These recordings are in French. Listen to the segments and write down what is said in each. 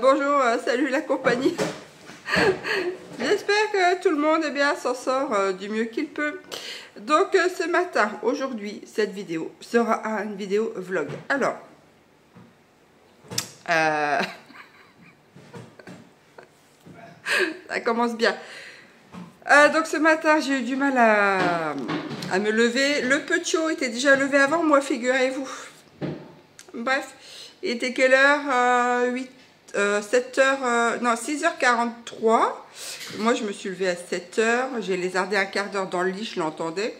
Bonjour, salut la compagnie. J'espère que tout le monde s'en sort du mieux qu'il peut. Donc ce matin, aujourd'hui, cette vidéo sera une vidéo vlog. Alors, ça commence bien. Donc ce matin, j'ai eu du mal à me lever. Le petit était déjà levé avant moi, figurez-vous. Bref, il était quelle heure 7h, non 6h43. Moi je me suis levée à 7h, j'ai lézardé un quart d'heure dans le lit, je l'entendais.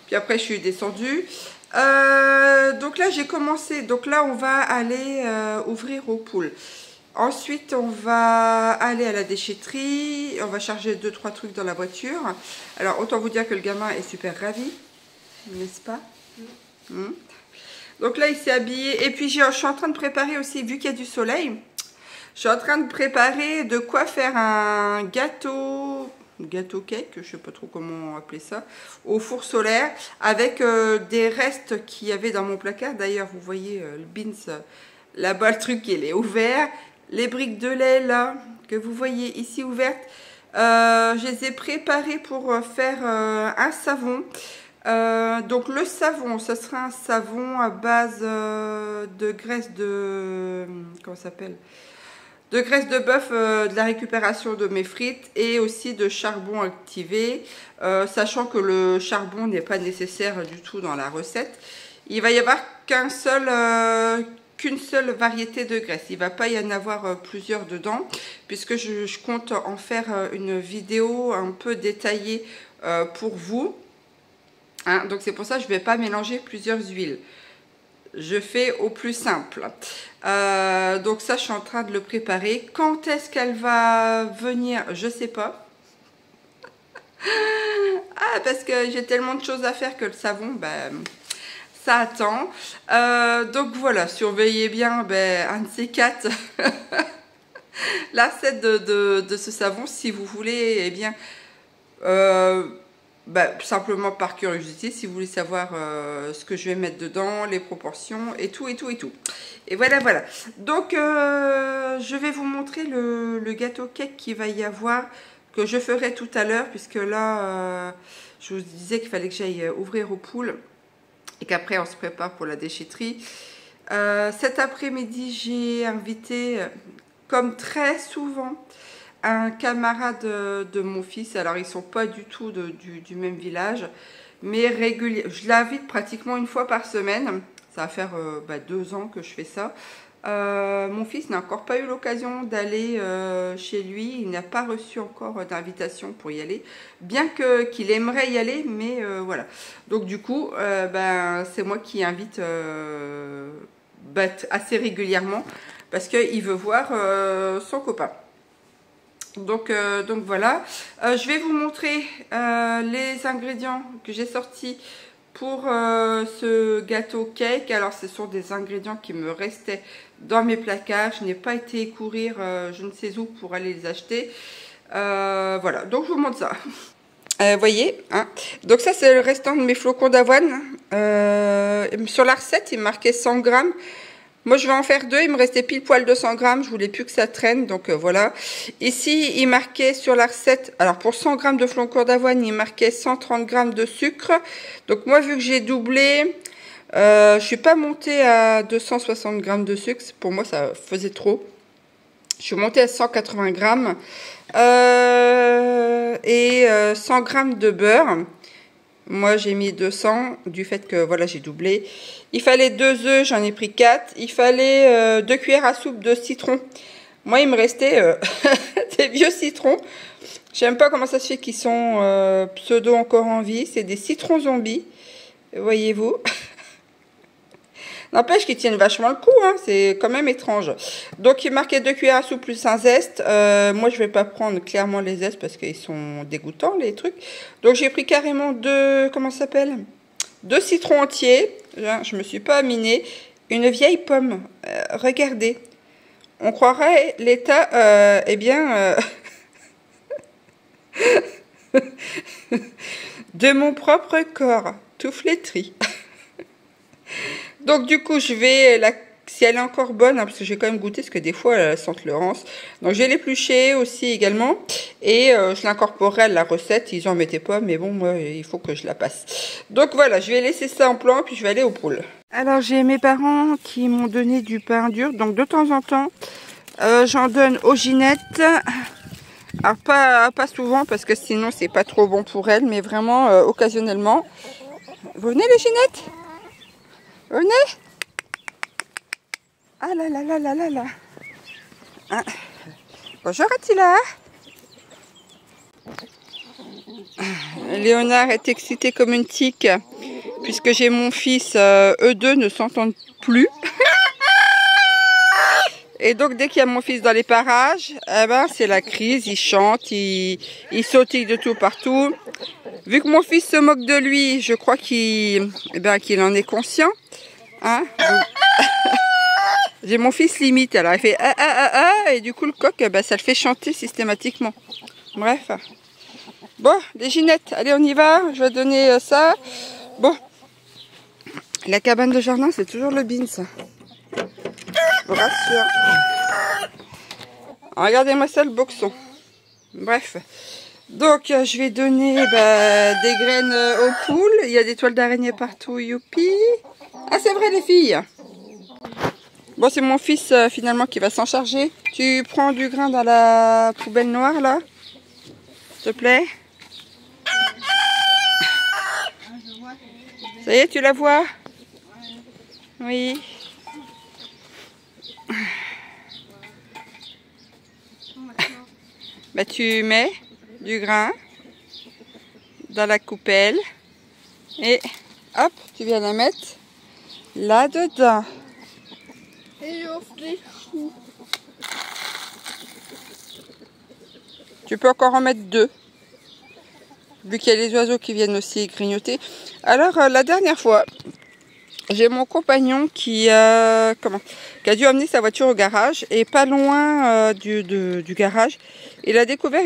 Puis après je suis descendue. Donc là j'ai commencé, donc là on va aller ouvrir aux poules. Ensuite on va aller à la déchetterie, on va charger 2-3 trucs dans la voiture. Alors autant vous dire que le gamin est super ravi, n'est-ce pas? Donc là il s'est habillé, et puis je suis en train de préparer aussi, vu qu'il y a du soleil, je suis en train de préparer de quoi faire un gâteau cake, je sais pas trop comment appeler ça, au four solaire, avec des restes qu'il y avait dans mon placard. D'ailleurs vous voyez le beans, là-bas le truc il est ouvert, les briques de lait là, que vous voyez ici ouvertes, je les ai préparées pour faire un savon. Donc le savon, ce sera un savon à base de graisse de... comment ça s'appelle? De graisse de bœuf, de la récupération de mes frites, et aussi de charbon activé, sachant que le charbon n'est pas nécessaire du tout dans la recette. Il va y avoir qu'une seule variété de graisse, il ne va pas y en avoir plusieurs dedans, puisque je compte en faire une vidéo un peu détaillée pour vous. Hein, donc c'est pour ça que je ne vais pas mélanger plusieurs huiles. Je fais au plus simple. Donc ça, je suis en train de le préparer. Quand est-ce qu'elle va venir? Je sais pas. Parce que j'ai tellement de choses à faire que le savon, ça attend. Donc voilà, surveillez bien un de ces quatre. La recette de ce savon, si vous voulez, simplement par curiosité, si vous voulez savoir ce que je vais mettre dedans, les proportions et tout. Et voilà. Donc je vais vous montrer le gâteau cake qu'il va y avoir, que je ferai tout à l'heure, puisque là je vous disais qu'il fallait que j'aille ouvrir aux poules et qu'après on se prépare pour la déchetterie. Cet après-midi, j'ai invité, comme très souvent, un camarade de mon fils. Alors ils sont pas du tout du même village, mais régulièrement, je l'invite pratiquement une fois par semaine. Ça va faire 2 ans que je fais ça. Mon fils n'a encore pas eu l'occasion d'aller chez lui, il n'a pas reçu encore d'invitation pour y aller, bien qu'il aimerait y aller, mais voilà. Donc du coup c'est moi qui invite assez régulièrement, parce qu'il veut voir son copain. Donc voilà, je vais vous montrer les ingrédients que j'ai sortis pour ce gâteau cake. Alors ce sont des ingrédients qui me restaient dans mes placards, je n'ai pas été courir je ne sais où pour aller les acheter. Voilà, donc je vous montre ça. Voyez, hein. Donc ça c'est le restant de mes flocons d'avoine. Sur la recette il marquait 100 grammes. Moi je vais en faire 2, il me restait pile poil 200 grammes, je voulais plus que ça traîne, donc voilà. Ici il marquait sur la recette, alors pour 100 grammes de flocons d'avoine, il marquait 130 grammes de sucre. Donc moi vu que j'ai doublé, je suis pas montée à 260 grammes de sucre, pour moi ça faisait trop. Je suis montée à 180 grammes et 100 grammes de beurre. Moi j'ai mis 200 du fait que voilà j'ai doublé. Il fallait 2 œufs, j'en ai pris 4. Il fallait 2 cuillères à soupe de citron. Moi il me restait des vieux citrons. J'aime pas comment ça se fait qu'ils sont pseudo encore en vie. C'est des citrons zombies. Voyez-vous. N'empêche qu'ils tiennent vachement le coup, hein. C'est quand même étrange. Donc il marquait 2 cuillères à soupe plus un zeste. Moi je vais pas prendre clairement les zestes parce qu'ils sont dégoûtants les trucs. Donc j'ai pris carrément 2, comment ça s'appelle, 2 citrons entiers. Je me suis pas aminée. Une vieille pomme. Regardez. On croirait l'état, eh bien, de mon propre corps, tout flétri. Donc du coup, je vais, si elle est encore bonne, hein, parce que j'ai quand même goûté, parce que des fois, elle sente le rance. Donc je vais l'éplucher aussi également, et je l'incorporerai à la recette. Ils en mettaient pas, mais bon, moi, il faut que je la passe. Donc voilà, je vais laisser ça en plan, puis je vais aller aux poules. Alors j'ai mes parents qui m'ont donné du pain dur, donc de temps en temps, j'en donne aux Ginettes. Alors pas souvent, parce que sinon c'est pas trop bon pour elles, mais vraiment occasionnellement. Vous venez les Ginettes? Venez. Ah là là là là là là. Hein. Bonjour Attila. Léonard est excité comme une tique, puisque j'ai mon fils, eux deux ne s'entendent plus. Et donc dès qu'il y a mon fils dans les parages, eh ben, c'est la crise, il chante, il sautille de tout partout. Vu que mon fils se moque de lui, je crois qu'il en est conscient. Hein. J'ai mon fils limite, alors il fait et du coup le coq, ça le fait chanter systématiquement. Bref. Bon, les Ginettes, allez on y va, je vais donner ça. Bon, la cabane de jardin c'est toujours le bin ça. Je vous rassure. Regardez-moi ça le boxon. Bref. Donc je vais donner des graines aux poules. Il y a des toiles d'araignée partout, youpi. Ah c'est vrai les filles. Bon c'est mon fils finalement qui va s'en charger. Tu prends du grain dans la poubelle noire là, s'il te plaît. Ça y est, tu la vois? Oui. Tu mets du grain dans la coupelle et hop, tu viens la mettre là-dedans. Et tu peux encore en mettre 2, vu qu'il y a les oiseaux qui viennent aussi grignoter. Alors, la dernière fois, j'ai mon compagnon qui a dû amener sa voiture au garage, et pas loin du garage, il a découvert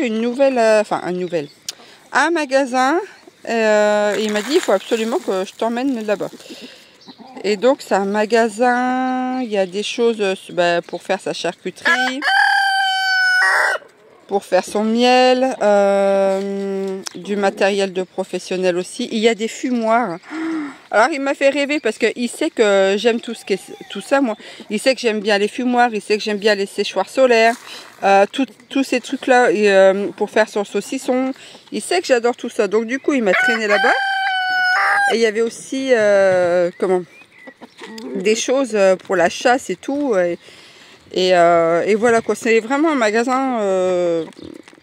un magasin. Il m'a dit il faut absolument que je t'emmène là-bas. Et donc c'est un magasin, il y a des choses pour faire sa charcuterie, pour faire son miel, du matériel de professionnel aussi. Il y a des fumoirs. Alors il m'a fait rêver parce qu'il sait que j'aime tout ça moi. Il sait que j'aime bien les fumoirs, il sait que j'aime bien les séchoirs solaires, tous ces trucs là pour faire son saucisson. Il sait que j'adore tout ça. Donc du coup il m'a traîné là-bas. Et il y avait aussi des choses pour la chasse et tout. Et voilà quoi. C'est vraiment un magasin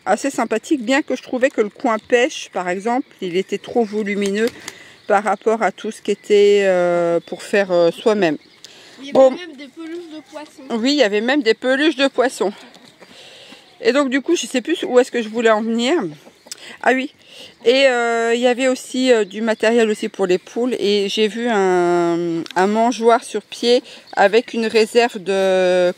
assez sympathique, bien que je trouvais que le coin pêche par exemple, il était trop volumineux par rapport à tout ce qui était pour faire soi-même. Il y avait même des peluches de poissons. Oui, il y avait même des peluches de poissons. Et donc du coup, je sais plus où est-ce que je voulais en venir. Ah oui. Et il y avait aussi du matériel aussi pour les poules. Et j'ai vu un mangeoire sur pied avec une réserve de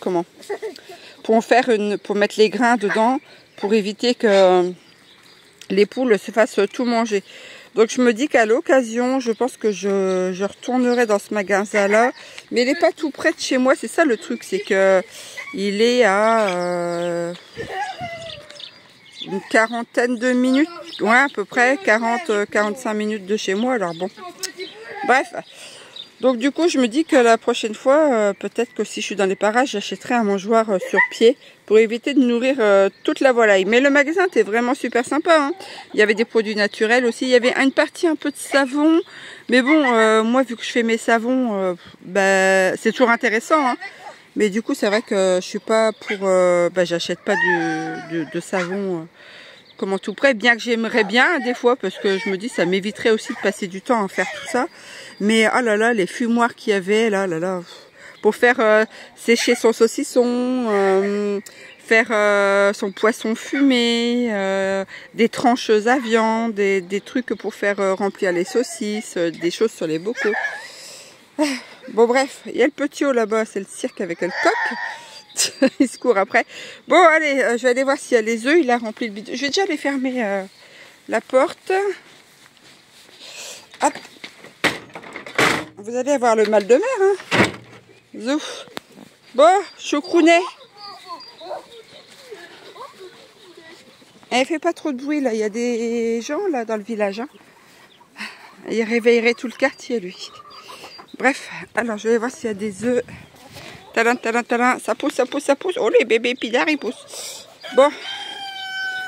pour mettre les grains dedans, pour éviter que les poules se fassent tout manger. Donc je me dis qu'à l'occasion, je pense que je retournerai dans ce magasin-là. Mais il n'est pas tout près de chez moi, c'est ça le truc, c'est que il est à une quarantaine de minutes, ouais à peu près, 40-45 minutes de chez moi, alors bon. Bref, donc du coup je me dis que la prochaine fois, peut-être que si je suis dans les parages, j'achèterai un mangeoire sur pied pour éviter de nourrir toute la volaille. Mais le magasin était vraiment super sympa, hein. Il y avait des produits naturels aussi, il y avait une partie un peu de savon, mais bon, moi vu que je fais mes savons, c'est toujours intéressant, hein. Mais du coup c'est vrai que je suis pas pour, j'achète pas de savon comment tout prêt, bien que j'aimerais bien des fois, parce que je me dis ça m'éviterait aussi de passer du temps à faire tout ça. Mais oh là là, les fumoirs qu'il y avait, là, pour faire sécher son saucisson, faire son poisson fumé, des tranches à viande, des trucs pour faire remplir les saucisses, des choses sur les bocaux. Bon bref, il y a le petit haut là-bas, c'est le cirque avec le coq. Il se court après. Bon allez, je vais aller voir s'il y a les œufs, il a rempli le bidon. Je vais déjà aller fermer la porte. Hop. Vous allez avoir le mal de mer, hein. Zouf. Bon, choucrounet. Elle fait pas trop de bruit là, il y a des gens là dans le village. Hein. Il réveillerait tout le quartier lui. Bref, alors je vais voir s'il y a des œufs. Talin, talin, talin, ça pousse, ça pousse, ça pousse. Oh les bébés pillards ils poussent. Bon.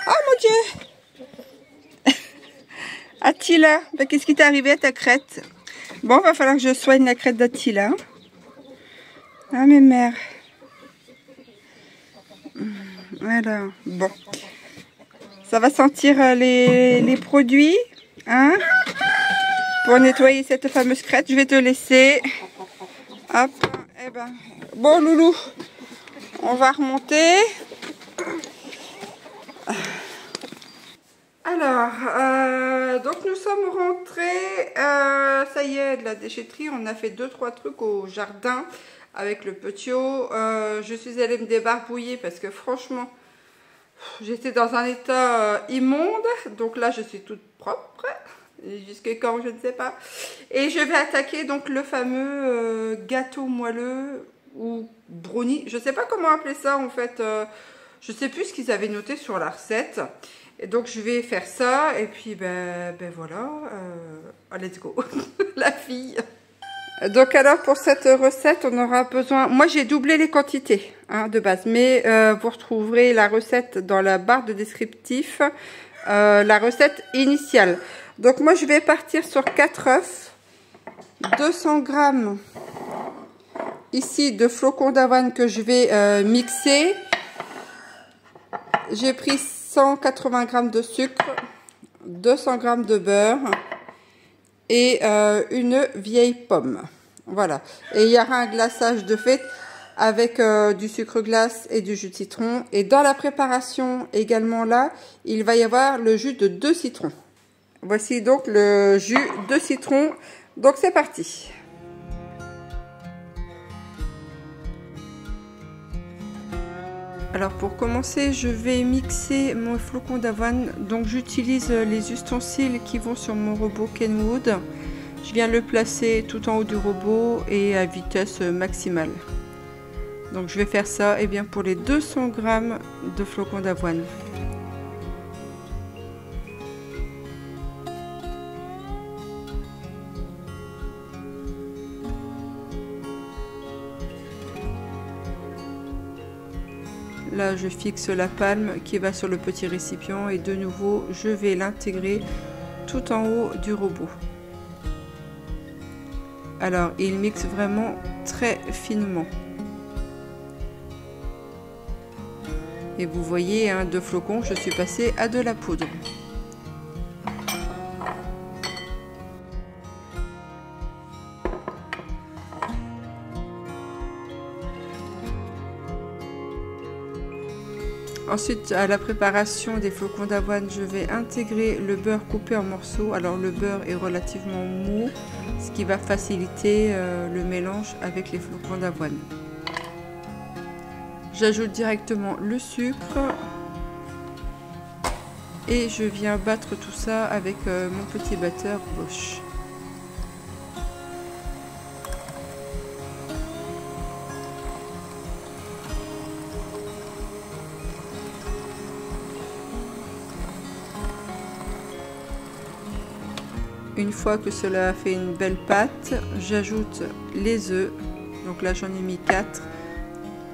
Oh mon Dieu. Attila, ben, qu'est-ce qui t'est arrivé à ta crête? Bon, va falloir que je soigne la crête d'Attila. Ah mes mères. Voilà, bon. Ça va sentir les produits, hein, pour nettoyer cette fameuse crête. Je vais te laisser. Hop, eh ben. Bon, loulou, on va remonter. Alors, donc nous sommes rentrés. Ça y est, de la déchetterie. On a fait 2-3 trucs au jardin avec le petit eau. Je suis allée me débarbouiller parce que franchement, j'étais dans un état immonde, donc là je suis toute propre, jusque quand je ne sais pas. Et je vais attaquer donc le fameux gâteau moelleux ou brownie, je ne sais pas comment appeler ça en fait, je ne sais plus ce qu'ils avaient noté sur la recette. Et donc je vais faire ça et puis ben voilà, let's go, la fille. Donc alors pour cette recette on aura besoin, moi j'ai doublé les quantités hein, de base, mais vous retrouverez la recette dans la barre de descriptif, la recette initiale. Donc moi je vais partir sur 4 œufs, 200 grammes ici de flocons d'avoine que je vais mixer. J'ai pris 180 grammes de sucre, 200 grammes de beurre et une vieille pomme. Voilà. Et il y aura un glaçage de fait avec du sucre glace et du jus de citron. Et dans la préparation également là, il va y avoir le jus de 2 citrons. Voici donc le jus de citron. Donc c'est parti. Alors pour commencer, je vais mixer mon flocon d'avoine. Donc j'utilise les ustensiles qui vont sur mon robot Kenwood. Je viens le placer tout en haut du robot et à vitesse maximale. Donc je vais faire ça et bien pour les 200 grammes de flocons d'avoine. Là, je fixe la palme qui va sur le petit récipient et de nouveau, je vais l'intégrer tout en haut du robot. Alors, il mixe vraiment très finement. Et vous voyez, hein, de flocons, je suis passée à de la poudre. Ensuite, à la préparation des flocons d'avoine, je vais intégrer le beurre coupé en morceaux. Alors le beurre est relativement mou, ce qui va faciliter le mélange avec les flocons d'avoine. J'ajoute directement le sucre et je viens battre tout ça avec mon petit batteur Bosch. Une fois que cela a fait une belle pâte, j'ajoute les œufs, donc là j'en ai mis 4,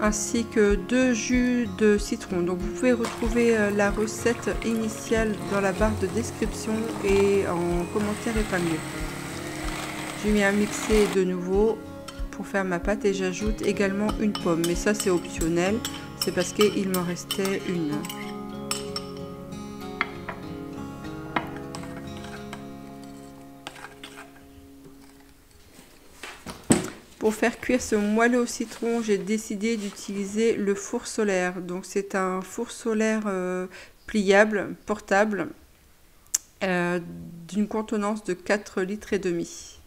ainsi que 2 jus de citron. Donc vous pouvez retrouver la recette initiale dans la barre de description et en commentaire épinglé. Je viens mixer de nouveau pour faire ma pâte et j'ajoute également une pomme, mais ça c'est optionnel, c'est parce qu'il m'en restait une. Pour faire cuire ce moelleux au citron, j'ai décidé d'utiliser le four solaire. Donc c'est un four solaire pliable, portable, d'une contenance de 4 litres et demi.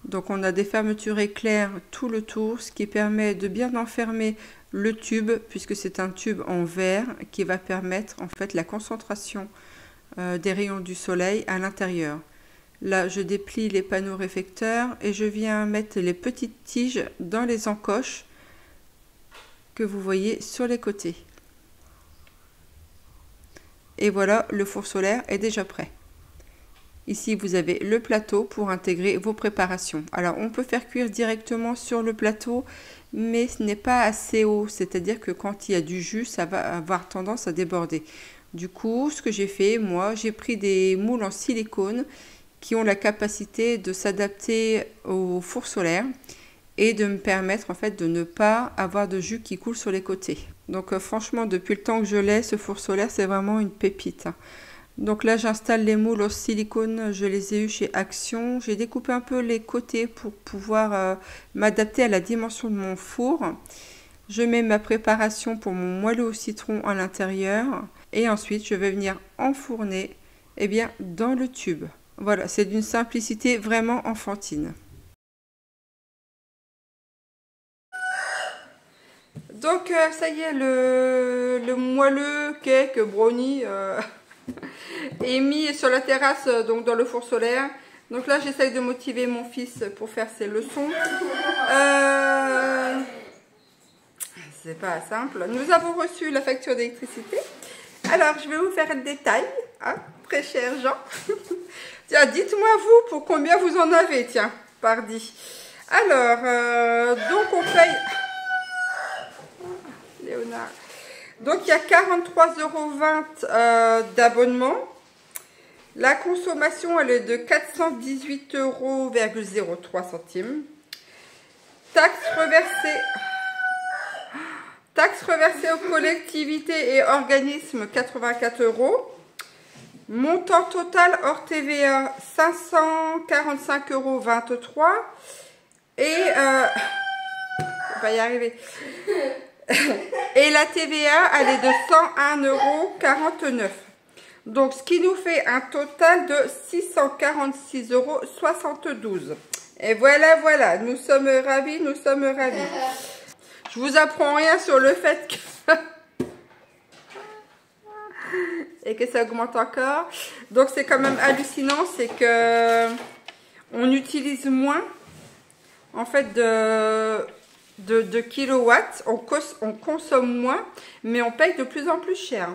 Donc on a des fermetures éclairs tout le tour, ce qui permet de bien enfermer le tube, puisque c'est un tube en verre qui va permettre en fait la concentration des rayons du soleil à l'intérieur. Là, je déplie les panneaux réflecteurs et je viens mettre les petites tiges dans les encoches que vous voyez sur les côtés. Et voilà, le four solaire est déjà prêt. Ici, vous avez le plateau pour intégrer vos préparations. Alors, on peut faire cuire directement sur le plateau, mais ce n'est pas assez haut. C'est-à-dire que quand il y a du jus, ça va avoir tendance à déborder. Du coup, ce que j'ai fait, moi, j'ai pris des moules en silicone qui ont la capacité de s'adapter au four solaire et de me permettre en fait de ne pas avoir de jus qui coule sur les côtés. Donc franchement, depuis le temps que je l'ai, ce four solaire, c'est vraiment une pépite. Donc là, j'installe les moules en silicone, je les ai eus chez Action. J'ai découpé un peu les côtés pour pouvoir m'adapter à la dimension de mon four. Je mets ma préparation pour mon moelleux au citron à l'intérieur et ensuite je vais venir enfourner dans le tube. Voilà, c'est d'une simplicité vraiment enfantine. Donc ça y est, le moelleux cake brownie est mis sur la terrasse, donc dans le four solaire. Donc là, j'essaye de motiver mon fils pour faire ses leçons. C'est pas simple. Nous avons reçu la facture d'électricité. Alors, je vais vous faire le détail, hein, très cher Jean. Tiens, dites-moi vous pour combien vous en avez, tiens, pardi. Alors, donc on paye... Léonard. Donc, il y a 43,20 € d'abonnement. La consommation, elle est de 418,03 €. Taxes reversées aux collectivités et organismes, 84 €. Montant total hors TVA, 545,23 €. Et on va y arriver. Et la TVA, elle est de 101,49 €. Donc, ce qui nous fait un total de 646,72 €. Et voilà, voilà, nous sommes ravis, nous sommes ravis. Je vous apprends rien sur le fait que... et que ça augmente encore. Donc, c'est quand même hallucinant, c'est que on utilise moins, en fait, de kilowatts, on consomme moins, mais on paye de plus en plus cher.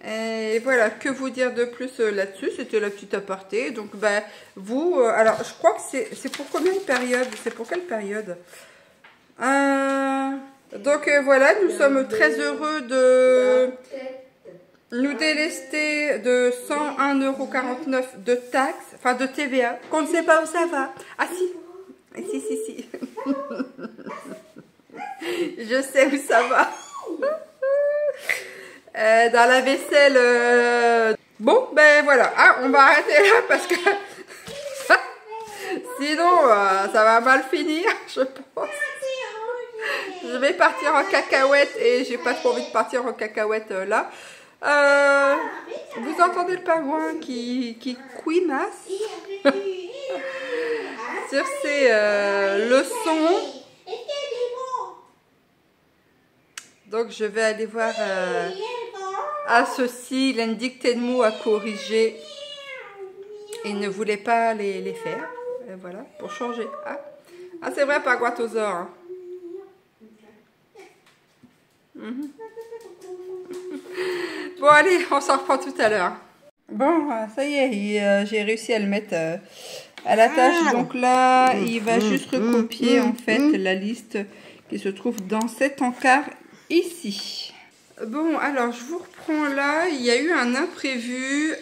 Et voilà, que vous dire de plus là-dessus, c'était la petite aparté. Donc, bah, vous, alors, je crois que c'est pour combien de période? C'est pour quelle période? Donc, voilà, nous sommes très heureux de nous délester de 101,49 € de taxes, enfin de TVA, qu'on ne sait pas où ça va. Ah si, si. Je sais où ça va. Dans la vaisselle. Bon, ben voilà. Ah, on va arrêter là parce que sinon, ça va mal finir, je pense. Je vais partir en cacahuète et j'ai pas trop envie de partir en cacahuète là. Vous entendez le pingouin qui couinasse sur ses leçons. Donc je vais aller voir ceci. Il a une dictée de mots à corriger. Il ne voulait pas les faire. Et voilà, pour changer. Ah c'est vrai, Pagouatosaure. Hein. Bon allez, on s'en reprend tout à l'heure. Bon, ça y est, j'ai réussi à le mettre à la tâche. Donc là, il va juste recopier en fait la liste qui se trouve dans cet encart ici. Bon, alors je vous reprends là. Il y a eu un imprévu.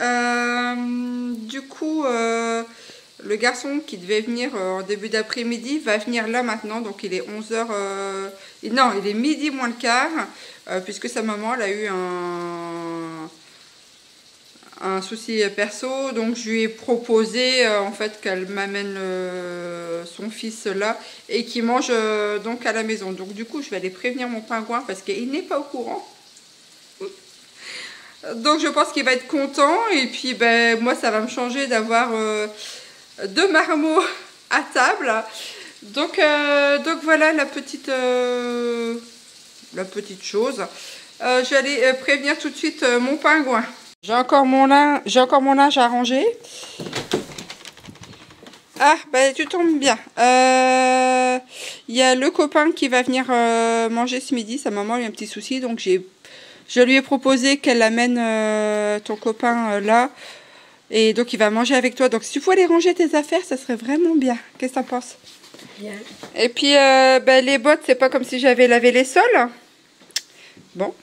Du coup, le garçon qui devait venir en début d'après-midi va venir là maintenant. Donc il est 11 h. Non, il est midi moins le quart. Puisque sa maman elle a eu un souci perso, donc je lui ai proposé en fait qu'elle m'amène son fils là et qu'il mange donc à la maison. Donc du coup je vais aller prévenir mon pingouin parce qu'il n'est pas au courant. Donc je pense qu'il va être content et puis ben moi ça va me changer d'avoir 2 marmots à table. Donc voilà la petite chose. Je vais aller prévenir tout de suite mon pingouin. J'ai encore mon linge à ranger. Ah, bah tu tombes bien. Il y a le copain qui va venir manger ce midi. Sa maman a eu un petit souci, donc je lui ai proposé qu'elle amène ton copain là. Et donc il va manger avec toi. Donc si tu pouvais aller ranger tes affaires, ça serait vraiment bien. Qu'est-ce que t'en penses? Bien. Et puis bah, les bottes, c'est pas comme si j'avais lavé les sols. Bon.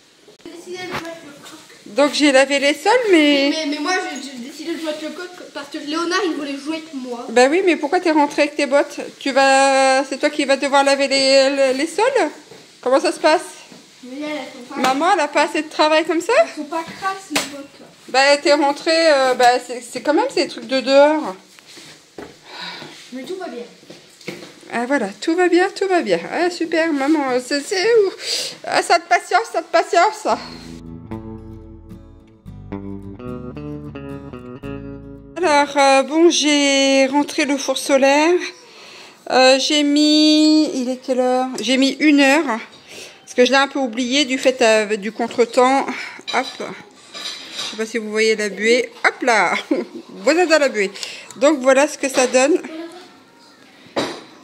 Donc j'ai lavé les sols, mais moi j'ai décidé de jouer avec le coq parce que Léonard il voulait jouer avec moi. Bah oui, mais pourquoi t'es rentré avec tes bottes? C'est toi qui vas devoir laver les sols? Comment ça se passe? Mais elles sont pas... Maman, elle a pas assez de travail comme ça? Elles sont pas crasses les bottes. Bah t'es rentré, bah c'est quand même ces trucs de dehors. Mais tout va bien. Ah voilà, tout va bien, tout va bien. Ah super, maman, c'est ouf. Ah, ça te patience, ça te patience. Alors, bon, j'ai rentré le four solaire. J'ai mis... Il est quelle heure? J'ai mis 1 heure. Parce que je l'ai un peu oublié du fait du contretemps. Hop. Je sais pas si vous voyez la buée. Hop là. Voilà dans la buée. Donc voilà ce que ça donne.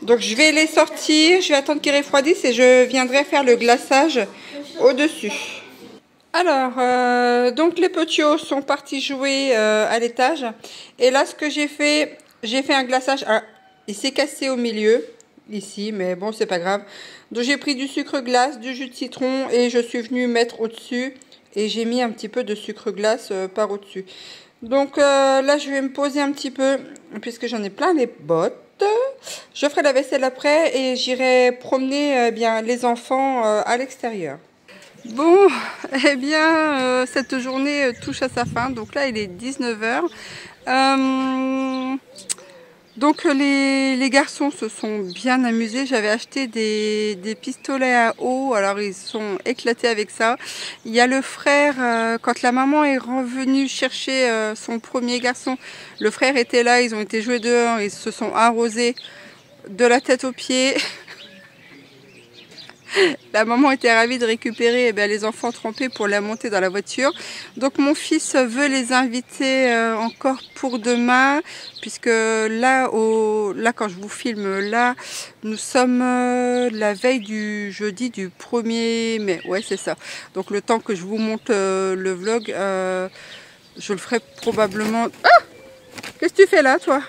Donc je vais les sortir. Je vais attendre qu'ils refroidissent et je viendrai faire le glaçage au-dessus. Alors, donc les petits os sont partis jouer à l'étage. Et là, ce que j'ai fait un glaçage. Alors, il s'est cassé au milieu, ici, mais bon, c'est pas grave. Donc j'ai pris du sucre glace, du jus de citron et je suis venue mettre au-dessus. Et j'ai mis un petit peu de sucre glace par au-dessus. Donc là, je vais me poser un petit peu, puisque j'en ai plein les bottes. Je ferai la vaisselle après et j'irai promener bien les enfants à l'extérieur. Bon, eh bien, cette journée touche à sa fin. Donc là, il est 19 h. Donc les garçons se sont bien amusés. J'avais acheté des pistolets à eau. Alors ils sont éclatés avec ça. Il y a le frère, quand la maman est revenue chercher son premier garçon, le frère était là. Ils ont été jouer dehors. Ils se sont arrosés de la tête aux pieds. La maman était ravie de récupérer les enfants trempés pour la monter dans la voiture. Donc mon fils veut les inviter encore pour demain, puisque là quand je vous filme, là, nous sommes la veille du jeudi du 1er mai. Ouais, c'est ça. Donc le temps que je vous monte le vlog, je le ferai probablement... Ah! Qu'est-ce que tu fais là, toi?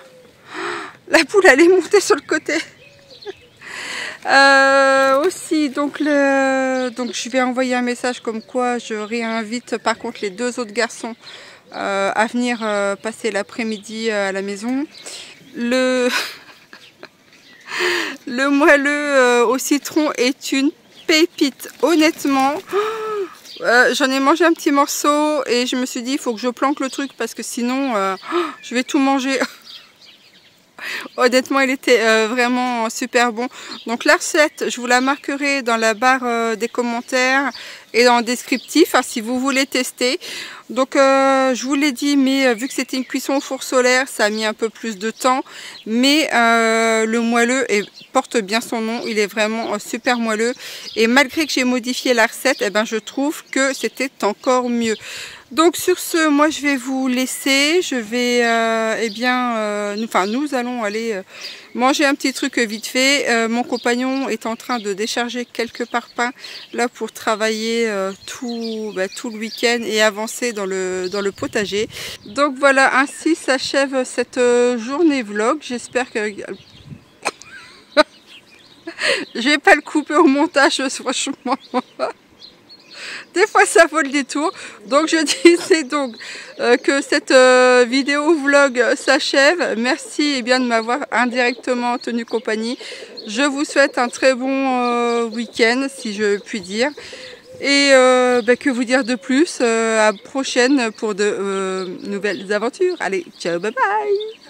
La poule, elle est montée sur le côté. Aussi, donc je vais envoyer un message comme quoi je réinvite par contre les 2 autres garçons à venir passer l'après-midi à la maison. Le moelleux au citron est une pépite, honnêtement. J'en ai mangé un petit morceau et je me suis dit il faut que je planque le truc parce que sinon je vais tout manger. Honnêtement, il était vraiment super bon. Donc la recette, je vous la marquerai dans la barre des commentaires et dans le descriptif, si vous voulez tester. Donc je vous l'ai dit, mais vu que c'était une cuisson au four solaire, ça a mis un peu plus de temps. Mais le moelleux porte bien son nom, il est vraiment super moelleux. Et malgré que j'ai modifié la recette, je trouve que c'était encore mieux. Donc sur ce, moi je vais vous laisser, je vais, nous allons aller manger un petit truc vite fait. Mon compagnon est en train de décharger quelques parpaings là pour travailler tout le week-end et avancer dans le potager. Donc voilà, ainsi s'achève cette journée vlog. J'espère que... je vais pas le couper au montage, franchement. Des fois ça vaut le détour. Donc je disais donc que cette vidéo vlog s'achève. Merci de m'avoir indirectement tenu compagnie. Je vous souhaite un très bon week-end si je puis dire. Et que vous dire de plus, à la prochaine pour de nouvelles aventures. Allez, ciao, bye bye.